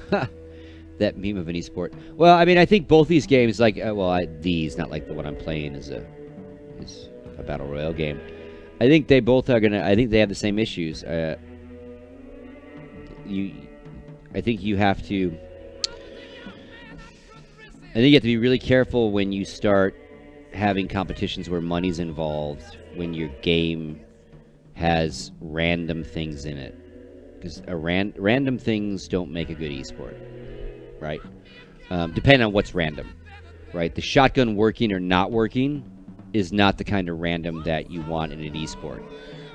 That meme of an esport. Well, I mean, I think both these games, like, these, not like the one I'm playing is a battle royale game. I think they both are gonna. I think they have the same issues. I think you have to. I think you have to be really careful when you start having competitions where money's involved, when your game has random things in it. Because random things don't make a good esport, right? Depending on what's random, right? The shotgun working or not working is not the kind of random that you want in an esport.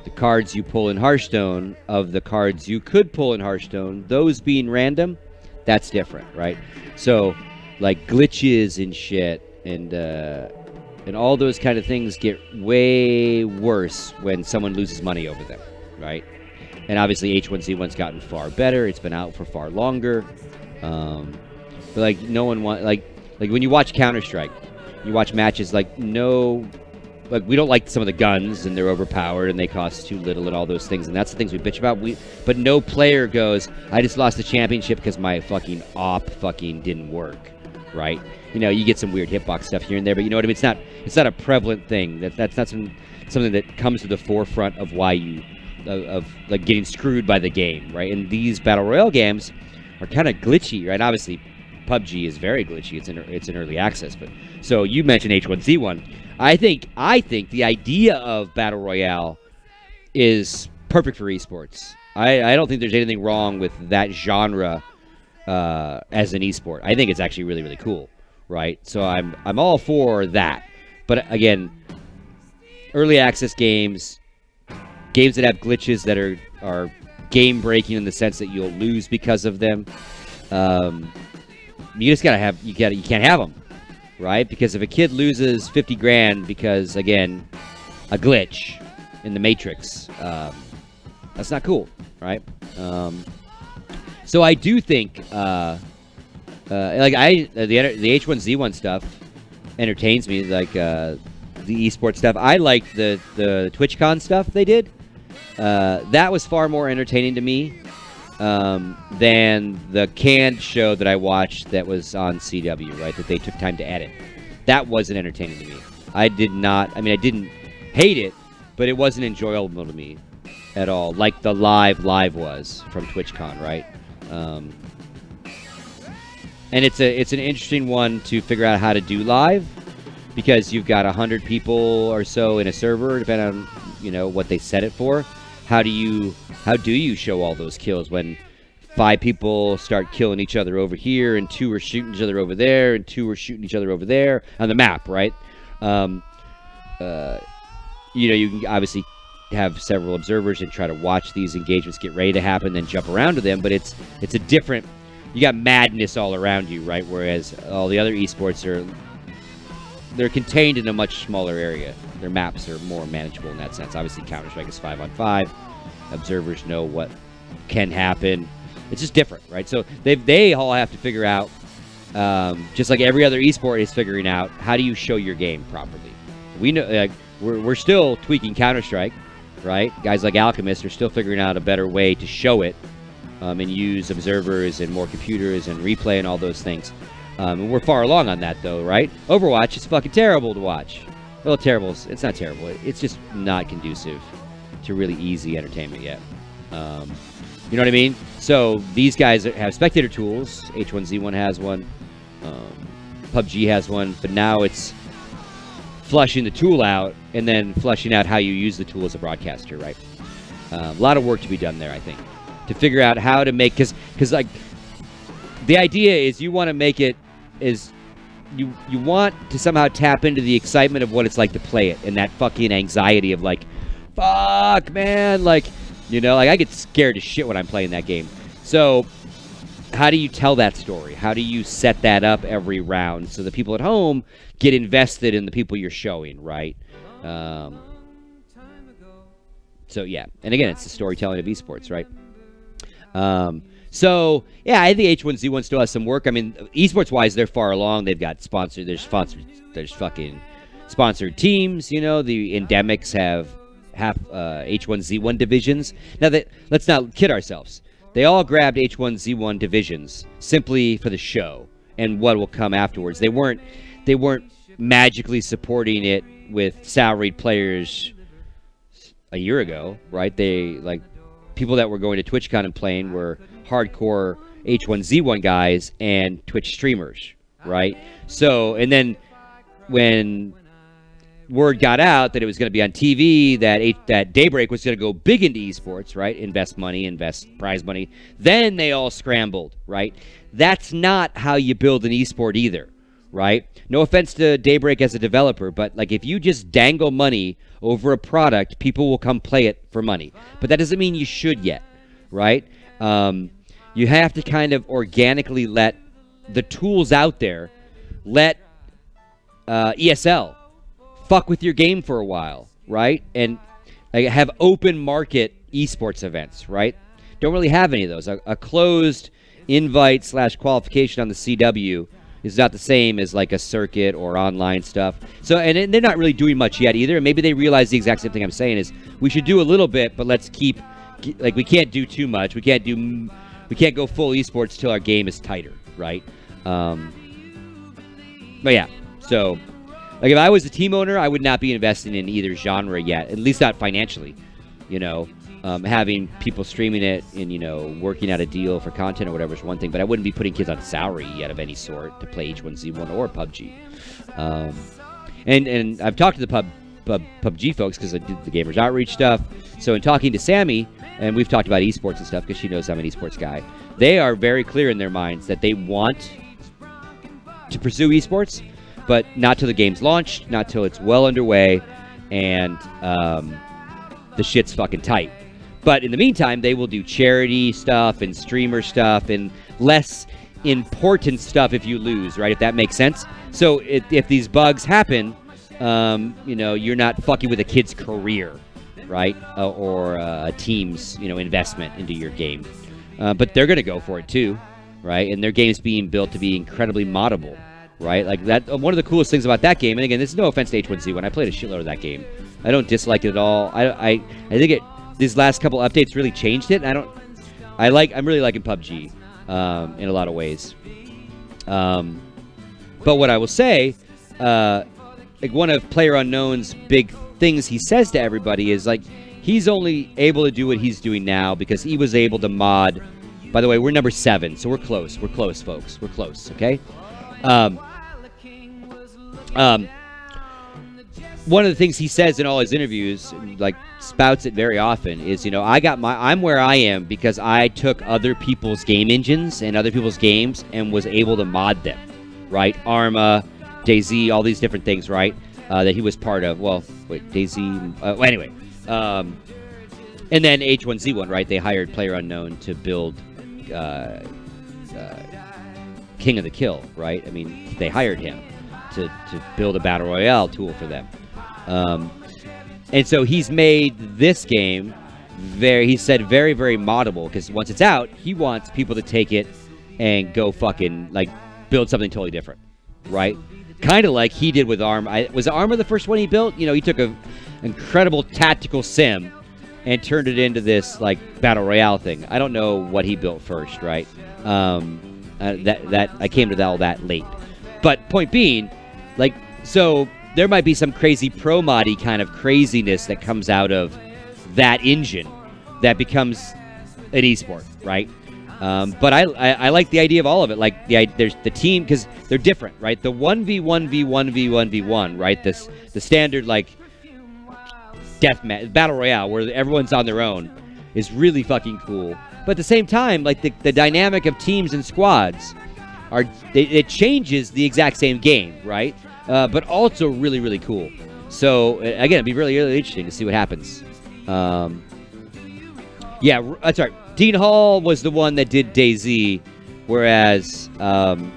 The cards you pull in Hearthstone, of the cards you could pull in Hearthstone, those being random, that's different, right? So, like glitches and shit, and all those kind of things get way worse when someone loses money over them, right? And obviously H1Z1's gotten far better. It's been out for far longer. But like no one want like when you watch Counter-Strike, you watch matches like we don't like some of the guns and they're overpowered and they cost too little and all those things, and that's the things we bitch about. But no player goes, I just lost the championship because my fucking op fucking didn't work, right? You know, you get some weird hitbox stuff here and there, but you know what I mean? It's not a prevalent thing. That's not something that comes to the forefront of why you of like getting screwed by the game, right? And these battle royale games are kind of glitchy, right? Obviously, PUBG is very glitchy. It's in early access, but so you mentioned H1Z1. I think the idea of battle royale is perfect for esports. I don't think there's anything wrong with that genre as an esport. I think it's actually really, really cool, right? So I'm all for that. But again, early access games that have glitches that are game breaking in the sense that you'll lose because of them. You just you can't have them, right? Because if a kid loses 50 grand because, again, a glitch in the Matrix, that's not cool, right? So I do think, the H1Z1 stuff entertains me, like the esports stuff. I liked the TwitchCon stuff they did. That was far more entertaining to me than the canned show that I watched that was on CW, right? That they took time to edit. That wasn't entertaining to me. I didn't hate it, but it wasn't enjoyable to me at all, like the live was from TwitchCon, right? And it's an interesting one to figure out how to do live, because you've got 100 people or so in a server, depending on what they set it for. How do you show all those kills when 5 people start killing each other over here and 2 are shooting each other over there and 2 are shooting each other over there on the map, right? You can obviously have several observers and try to watch these engagements get ready to happen, then jump around to them, but it's a different. You got madness all around you, right? Whereas all the other esports they're contained in a much smaller area. Their maps are more manageable in that sense. Obviously, Counter-Strike is 5-on-5. Observers know what can happen. It's just different, right? So they all have to figure out, just like every other esport is figuring out, how do you show your game properly? We know we're still tweaking Counter-Strike, right? Guys like Alchemist are still figuring out a better way to show it, and use observers and more computers and replay and all those things. And we're far along on that, though, right? Overwatch is fucking terrible to watch. Well, it's not terrible. It's just not conducive to really easy entertainment yet. You know what I mean? So these guys have spectator tools. H1Z1 has one. PUBG has one. But now it's flushing the tool out and then flushing out how you use the tool as a broadcaster, right? A lot of work to be done there, I think, to figure out how to make... Because like, the idea is you want to make it is you want to somehow tap into the excitement of what it's like to play it, and that fucking anxiety of like, fuck, man, like, like I get scared as shit when I'm playing that game. So how do you tell that story? How do you set that up every round so the people at home get invested in the people you're showing, right? So yeah, and again, it's the storytelling of esports, right? So yeah, I think H1Z1 still has some work. I mean, esports wise, they're far along. They've got sponsored. There's fucking sponsored teams. The Endemics have H1Z1 divisions. Now let's not kid ourselves. They all grabbed H1Z1 divisions simply for the show and what will come afterwards. They weren't magically supporting it with salaried players a year ago, right? They, like, people that were going to TwitchCon and playing were hardcore H1Z1 guys and Twitch streamers, right? So, and then when word got out that it was going to be on TV, that Daybreak was going to go big into esports, right? Invest money, invest prize money. Then they all scrambled, right? That's not how you build an esport either, right? No offense to Daybreak as a developer, but like if you just dangle money over a product, people will come play it for money. But that doesn't mean you should yet, right? You have to kind of organically let the tools out there, let ESL fuck with your game for a while, right? And like, have open market esports events, right? Don't really have any of those. A closed invite / qualification on the CW is not the same as like a circuit or online stuff. So, and they're not really doing much yet either. And maybe they realize the exact same thing I'm saying is we should do a little bit, but let's keep, like, we can't do too much. We can't go full esports till our game is tighter, right? But yeah, so like if I was a team owner, I would not be investing in either genre yet, at least not financially, you know. Having people streaming it and, you know, working out a deal for content or whatever is one thing, but I wouldn't be putting kids on salary yet of any sort to play H1Z1 or PUBG. And I've talked to the PUBG folks because I did the Gamers Outreach stuff. So in talking to Sammy, and we've talked about esports and stuff because she knows I'm an esports guy, they are very clear in their minds that they want to pursue esports, but not till the game's launched, not till it's well underway, and the shit's fucking tight. But in the meantime, they will do charity stuff and streamer stuff and less important stuff if you lose, right? If that makes sense. So if these bugs happen, you know, you're not fucking with a kid's career, right? Or a team's, you know, investment into your game. But they're going to go for it too, right? And their game's being built to be incredibly moddable, right? Like that. One of the coolest things about that game, and again, this is no offense to H1Z1, I played a shitload of that game. I don't dislike it at all. I think these last couple updates really changed it. I'm really liking PUBG in a lot of ways. But what I will say, like one of PlayerUnknown's big things he says to everybody is like he's only able to do what he's doing now because he was able to mod. By the way, we're number 7, so we're close. We're close, folks. We're close. Okay. One of the things he says in all his interviews, like spouts it very often, is, you know, I'm where I am because I took other people's game engines and other people's games and was able to mod them, right? Arma, DayZ, all these different things, right? That he was part of. Well, wait, DayZ. Well, anyway, and then H1Z1, right? They hired PlayerUnknown to build King of the Kill, right? I mean, they hired him to build a battle royale tool for them. And so he's made this game he said very, very moddable, because once it's out, he wants people to take it and go fucking, like, build something totally different, right? Kind of like he did with Arma. Was Arma the first one he built? You know, he took an incredible tactical sim and turned it into this, like, battle royale thing. I don't know what he built first, right? I came to all that late. But point being, like, so there might be some crazy pro-moddy kind of craziness that comes out of that engine that becomes an esport, right? But I like the idea of all of it. Like, there's the team, because they're different, right? The 1v1v1v1v1, right? The standard, like, deathmatch, battle royale, where everyone's on their own, is really fucking cool. But at the same time, like, the dynamic of teams and squads, it changes the exact same game, right? But also really, really cool. So, again, it'd be really, really interesting to see what happens. Yeah, that's right. Dean Hall was the one that did DayZ, whereas, and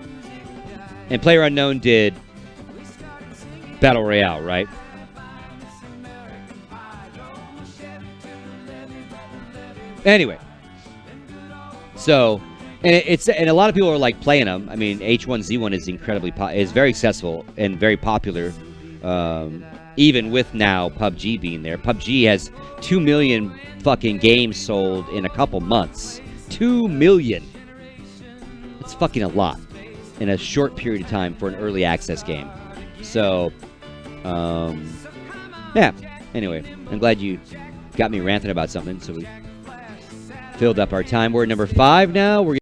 PlayerUnknown did Battle Royale, right? Anyway. So, and a lot of people are like playing them. I mean, H1Z1 is is very successful and very popular, even with now PUBG being there. PUBG has 2 million fucking games sold in a couple months. 2 million. It's fucking a lot in a short period of time for an early access game. So, yeah. Anyway, I'm glad you got me ranting about something. So we filled up our time. We're at number 5 now. We're